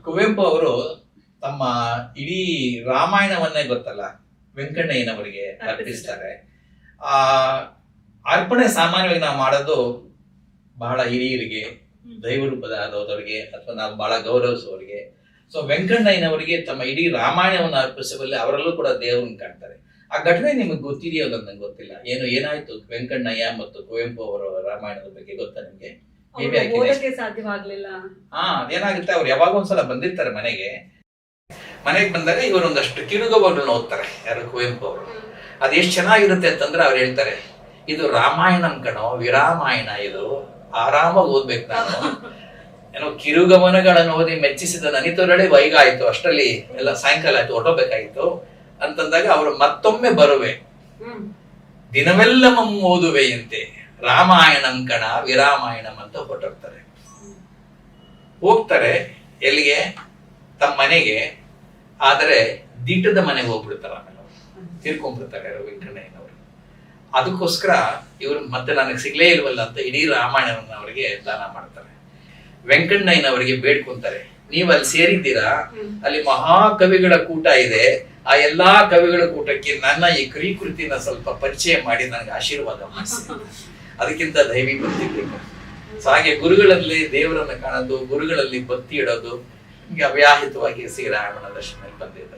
ಕುವೆಂಪು ಅವರು ತಮ್ಮ ಇಡೀ ರಾಮಾಯಣವನ್ನೇ ಗೊತ್ತಲ್ಲ ವೆಂಕಣ್ಣಯ್ಯನವರಿಗೆ ಅರ್ಪಿಸ್ತಾರೆ. ಆ ಅರ್ಪಣೆ ಸಾಮಾನ್ಯವಾಗಿ ನಾವು ಮಾಡೋದು ಬಹಳ ಹಿರಿಯರಿಗೆ, ದೈವ ರೂಪದ ಆದವರಿಗೆ ಅಥವಾ ನಾವು ಬಹಳ ಗೌರವಿಸುವವರಿಗೆ. ಸೊ ವೆಂಕಣ್ಣಯ್ಯನವರಿಗೆ ತಮ್ಮ ಇಡೀ ರಾಮಾಯಣವನ್ನು ಅರ್ಪಿಸುವಲ್ಲಿ ಅವರಲ್ಲೂ ಕೂಡ ದೇವರನ್ನು ಕಾಣ್ತಾರೆ. ಆ ಘಟನೆ ನಿಮಗೆ ಗೊತ್ತಿದೆಯೋ ಅಂತ ನಂಗೆ ಗೊತ್ತಿಲ್ಲ. ಏನಾಯ್ತು ವೆಂಕಣ್ಣಯ್ಯ ಮತ್ತು ಕುವೆಂಪು ಅವರ ರಾಮಾಯಣದ ಬಗ್ಗೆ ಗೊತ್ತಾ ನಿಮ್ಗೆ? ಸಾಧ್ಯವಾಗ್ಲಿಲ್ಲ. ಅದೇನಾಗುತ್ತೆ, ಅವ್ರು ಯಾವಾಗ ಒಂದ್ಸಲ ಬಂದಿರ್ತಾರೆ ಮನೆಗೆ ಬಂದಾಗ ಇವರು ಒಂದಷ್ಟು ಕಿರುಗವನ್ನು ಓದ್ತಾರೆ. ಯಾರು? ಕುವೆಂಪು ಅವರು. ಅದ್ ಎಷ್ಟು ಚೆನ್ನಾಗಿರುತ್ತೆ ಅಂತಂದ್ರೆ ಅವ್ರು ಹೇಳ್ತಾರೆ, ಇದು ರಾಮಾಯಣಂ ಕಣೋ, ವಿರಾಮಾಯಣ, ಇದು ಆರಾಮಾಗಿ ಓದ್ಬೇಕು ನಾನು. ಏನೋ ಕಿರುಗಮನಗಳನ್ನು ಓದಿ ಮೆಚ್ಚಿಸಿದ ನನಿತೊರಡೆ ವೈಗ ಆಯ್ತು, ಅಷ್ಟರಲ್ಲಿ ಎಲ್ಲ ಸಾಯಂಕಾಲ ಆಯ್ತು, ಹೊರಟೋಗ್ಬೇಕಾಯ್ತು ಅಂತಂದಾಗ ಅವರು ಮತ್ತೊಮ್ಮೆ ಬರುವೆ, ದಿನವೆಲ್ಲ ಓದುವೆಯಂತೆ, ರಾಮಾಯಣಂ ಕಣ ವಿರಾಮಾಯಣಂ ಅಂತ ಹೊರಟೋಗ್ತಾರೆ. ಹೋಗ್ತಾರೆ ಎಲ್ಲಿಗೆ? ತಮ್ಮ ಮನೆಗೆ. ಆದರೆ ದೀಟದ ಮನೆಗೆ ಹೋಗ್ಬಿಡ್ತಾರೆ. ಆಮೇಲೆ ತೀರ್ಕೊಂಡ್ಬಿಡ್ತಾರೆ ವೆಂಕಣ್ಣಯ್ಯನವರು. ಅದಕ್ಕೋಸ್ಕರ ಇವರು ಮತ್ತೆ ನನಗೆ ಸಿಗ್ಲೇ ಇಲ್ವಲ್ಲ ಅಂತ ಇಡೀ ರಾಮಾಯಣವನ್ನು ಅವರಿಗೆ ದಾನ ಮಾಡ್ತಾರೆ. ವೆಂಕಣ್ಣಯ್ಯನವರಿಗೆ ಬೇಡ್ಕೊಂತಾರೆ, ನೀವು ಅಲ್ಲಿ ಸೇರಿದ್ದೀರಾ, ಅಲ್ಲಿ ಮಹಾಕವಿಗಳ ಕೂಟ ಇದೆ, ಆ ಎಲ್ಲಾ ಕವಿಗಳ ಕೂಟಕ್ಕೆ ನನ್ನ ಈ ಕೃತಿನ ಸ್ವಲ್ಪ ಪರಿಚಯ ಮಾಡಿ ನನಗೆ ಆಶೀರ್ವಾದ ಮಾಡಿಸಿ, ಅದಕ್ಕಿಂತ ದೈವಿ ಭಕ್ತಿ ಬೇಕು. ಸೊ ಹಾಗೆ ಗುರುಗಳಲ್ಲಿ ದೇವರನ್ನು ಕಾಣೋದು, ಗುರುಗಳಲ್ಲಿ ಭಕ್ತಿ ಇಡೋದು, ನಿಮ್ಗೆ ಅವ್ಯಾಹಿತವಾಗಿ ಶ್ರೀರಾಮನ ದರ್ಶನ ಬಂದಿದೆ.